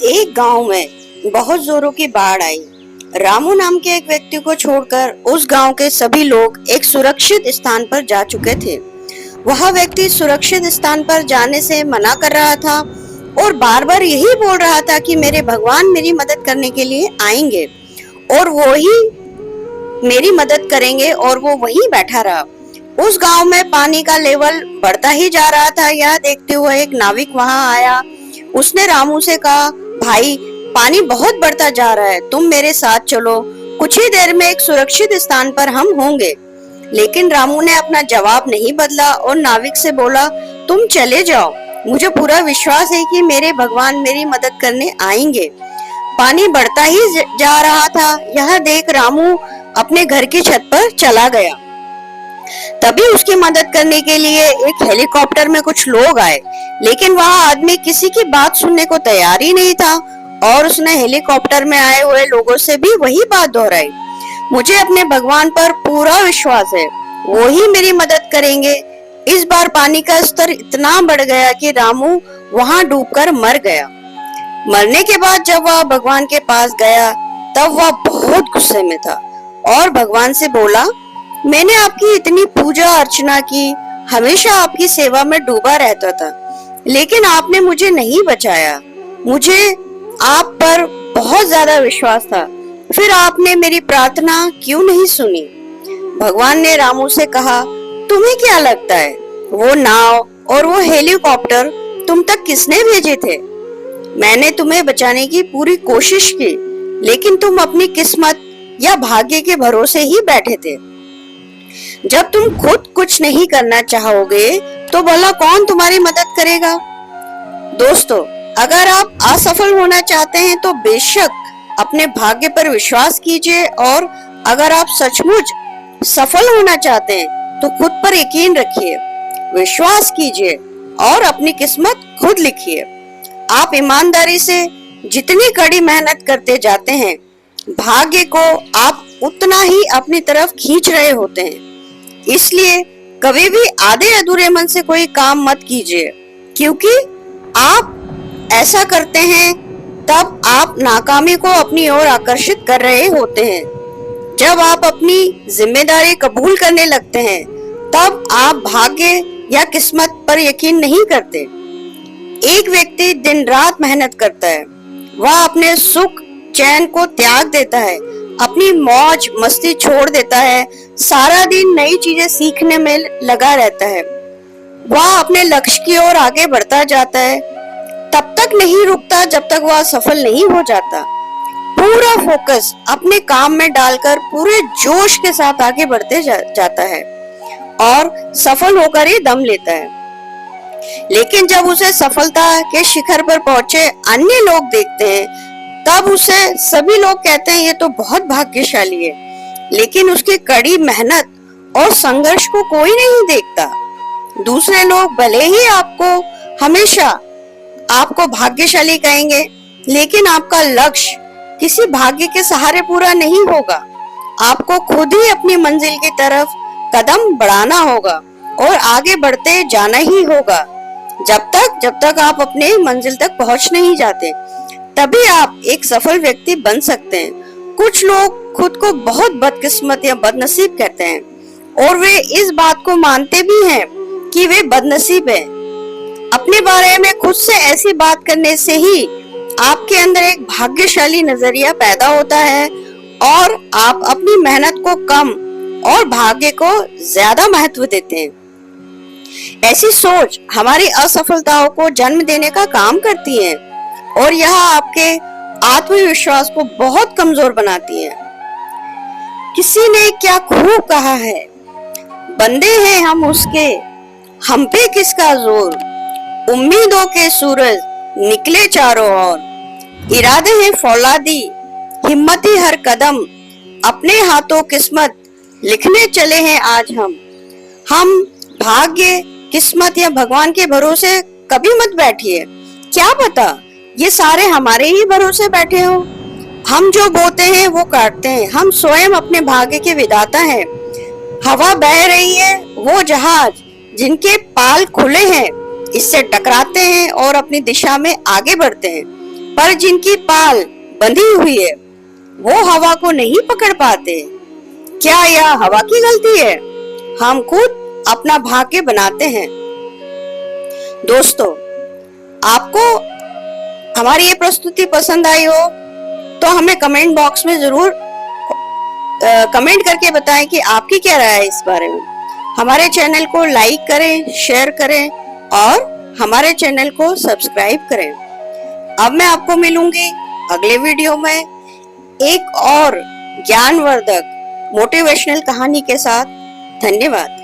एक गांव में बहुत जोरों की बाढ़ आई। रामू नाम के एक व्यक्ति को छोड़कर उस गांव के सभी लोग एक सुरक्षित स्थान पर जा चुके थे। वह व्यक्ति सुरक्षित स्थान पर जाने से मना कर रहा था और बार बार यही बोल रहा था कि मेरे भगवान मेरी मदद करने के लिए आएंगे और वो ही मेरी मदद करेंगे, और वो वहीं बैठा रहा। उस गांव में पानी का लेवल बढ़ता ही जा रहा था। यह देखते हुए एक नाविक वहां आया। उसने रामू से कहा, भाई, पानी बहुत बढ़ता जा रहा है, तुम मेरे साथ चलो, कुछ ही देर में एक सुरक्षित स्थान पर हम होंगे। लेकिन रामू ने अपना जवाब नहीं बदला और नाविक से बोला, तुम चले जाओ, मुझे पूरा विश्वास है कि मेरे भगवान मेरी मदद करने आएंगे। पानी बढ़ता ही जा रहा था। यह देख रामू अपने घर की छत पर चला गया। तभी उसकी मदद करने के लिए एक हेलीकॉप्टर में कुछ लोग आए, लेकिन वह आदमी किसी की बात सुनने को तैयार ही नहीं था और उसने हेलीकॉप्टर में आए हुए लोगों से भी वही बात दोहराई। मुझे अपने भगवान पर पूरा विश्वास है, वो ही मेरी मदद करेंगे। इस बार पानी का स्तर इतना बढ़ गया कि रामू वहां डूबकर मर गया। मरने के बाद जब वह भगवान के पास गया तब वह बहुत गुस्से में था और भगवान से बोला, मैंने आपकी इतनी पूजा अर्चना की, हमेशा आपकी सेवा में डूबा रहता था, लेकिन आपने मुझे नहीं बचाया। मुझे आप पर बहुत ज्यादा विश्वास था, फिर आपने मेरी प्रार्थना क्यों नहीं सुनी? भगवान ने रामू से कहा, तुम्हें क्या लगता है वो नाव और वो हेलीकॉप्टर तुम तक किसने भेजे थे? मैंने तुम्हें बचाने की पूरी कोशिश की, लेकिन तुम अपनी किस्मत या भाग्य के भरोसे ही बैठे थे। जब तुम खुद कुछ नहीं करना चाहोगे तो भला कौन तुम्हारी मदद करेगा? दोस्तों, अगर आप असफल होना चाहते हैं तो बेशक अपने भाग्य पर विश्वास कीजिए, और अगर आप सचमुच सफल होना चाहते हैं तो खुद पर यकीन रखिए, विश्वास कीजिए और अपनी किस्मत खुद लिखिए। आप ईमानदारी से जितनी कड़ी मेहनत करते जाते हैं, भाग्य को आप उतना ही अपनी तरफ खींच रहे होते हैं। इसलिए कभी भी आधे अधूरे मन से कोई काम मत कीजिए, क्योंकि आप ऐसा करते हैं तब आप नाकामी को अपनी ओर आकर्षित कर रहे होते हैं। जब आप अपनी जिम्मेदारी कबूल करने लगते हैं तब आप भाग्य या किस्मत पर यकीन नहीं करते। एक व्यक्ति दिन रात मेहनत करता है, वह अपने सुख चैन को त्याग देता है, अपनी मौज मस्ती छोड़ देता है, सारा दिन नई चीजें सीखने में लगा रहता है। वह अपने लक्ष्य की ओर आगे बढ़ता जाता है, तब तक नहीं रुकता जब तक वह सफल नहीं हो जाता। पूरा फोकस अपने काम में डालकर पूरे जोश के साथ आगे बढ़ते जाता है और सफल होकर ही दम लेता है। लेकिन जब उसे सफलता के शिखर पर पहुंचे अन्य लोग देखते हैं, तब उसे सभी लोग कहते हैं ये तो बहुत भाग्यशाली है, लेकिन उसकी कड़ी मेहनत और संघर्ष को कोई नहीं देखता। दूसरे लोग भले ही हमेशा आपको भाग्यशाली कहेंगे, लेकिन आपका लक्ष्य किसी भाग्य के सहारे पूरा नहीं होगा। आपको खुद ही अपनी मंजिल की तरफ कदम बढ़ाना होगा और आगे बढ़ते जाना ही होगा, जब तक आप अपने मंजिल तक पहुंच नहीं जाते, तभी आप एक सफल व्यक्ति बन सकते हैं। कुछ लोग खुद को बहुत बदकिस्मत या बदनसीब कहते हैं और वे इस बात को मानते भी हैं कि वे बदनसीब हैं। अपने बारे में खुद से ऐसी बात करने से ही आपके अंदर एक भाग्यशाली नजरिया पैदा होता है और आप अपनी मेहनत को कम और भाग्य को ज्यादा महत्व देते हैं। ऐसी सोच हमारी असफलताओं को जन्म देने का काम करती है और यह आपके आत्मविश्वास को बहुत कमजोर बनाती है। किसी ने क्या खूब कहा है, बंदे हैं हम उसके, हम पे किसका जोर, उम्मीदों के सूरज निकले चारों ओर, इरादे हैं फौलादी, हिम्मती हर कदम, अपने हाथों किस्मत लिखने चले हैं आज हम भाग्य, किस्मत या भगवान के भरोसे कभी मत बैठिए। क्या पता ये सारे हमारे ही भरोसे बैठे हो। हम जो बोते हैं वो काटते हैं, हम स्वयं अपने भाग्य के विधाता हैं। हवा बह रही है, वो जहाज जिनके पाल खुले हैं इससे टकराते हैं और अपनी दिशा में आगे बढ़ते हैं। पर जिनकी पाल बंधी हुई है वो हवा को नहीं पकड़ पाते। क्या यह हवा की गलती है? हम खुद अपना भाग्य बनाते हैं। दोस्तों, आपको हमारी ये प्रस्तुति पसंद आई हो तो हमें कमेंट बॉक्स में जरूर कमेंट करके बताएं कि आपकी क्या राय है इस बारे में। हमारे चैनल को लाइक करें, शेयर करें और हमारे चैनल को सब्सक्राइब करें। अब मैं आपको मिलूंगी अगले वीडियो में एक और ज्ञानवर्धक मोटिवेशनल कहानी के साथ। धन्यवाद।